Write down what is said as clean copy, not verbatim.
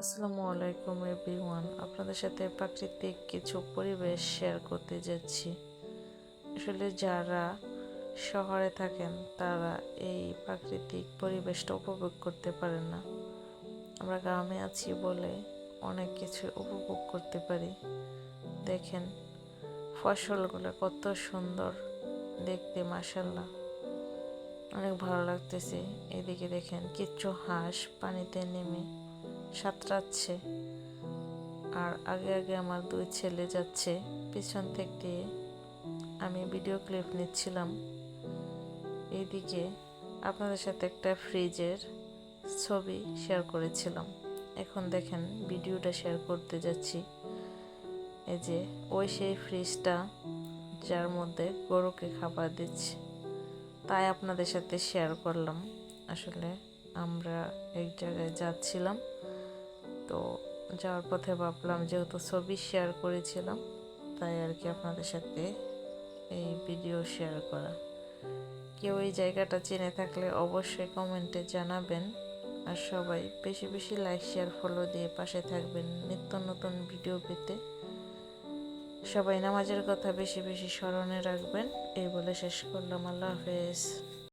আসসালামু আলাইকুম এভরিওয়ান, আপনাদের সাথে প্রাকৃতিক কিছু পরিবেশ শেয়ার করতে যাচ্ছি। আসলে যারা শহরে থাকেন তারা এই প্রাকৃতিক পরিবেশটা উপভোগ করতে পারেন না। আমরা গ্রামে আছি বলে অনেক কিছু উপভোগ করতে পারি। দেখেন ফসলগুলো কত সুন্দর দেখতে, মাশাআল্লাহ অনেক ভালো লাগতেছে। এদিকে দেখেন কিছু হাঁস পানিতে নেমে সাঁতরাচ্ছে, আর আগে আগে আমার দুই ছেলে যাচ্ছে পিছন থেকে। আমি ভিডিও ক্লিপ নিচ্ছিলাম। এইদিকে আপনাদের সাথে একটা ফ্রিজের ছবি শেয়ার করেছিলাম। এখন দেখেন ভিডিওটা শেয়ার করতে যাচ্ছি। এই যে ওই সেই ফ্রিজটা যার মধ্যে গরুকে খাবার দিচ্ছে, তাই আপনাদের সাথে শেয়ার করলাম। আসলে আমরা এক জায়গায় যাচ্ছিলাম, তো যাওয়ার পথে ভাবলাম যেহেতু ছবি শেয়ার করেছিলাম তাই আর কি আপনাদের সাথে এই ভিডিও শেয়ার করা। কেউ এই জায়গাটা চিনে থাকলে অবশ্যই কমেন্টে জানাবেন, আর সবাই বেশি বেশি লাইক শেয়ার ফলো দিয়ে পাশে থাকবেন নিত্য নতুন ভিডিও পেতে। সবাই নামাজের কথা বেশি বেশি স্মরণে রাখবেন। এই বলে শেষ করলাম। আল্লাহ হাফেজ।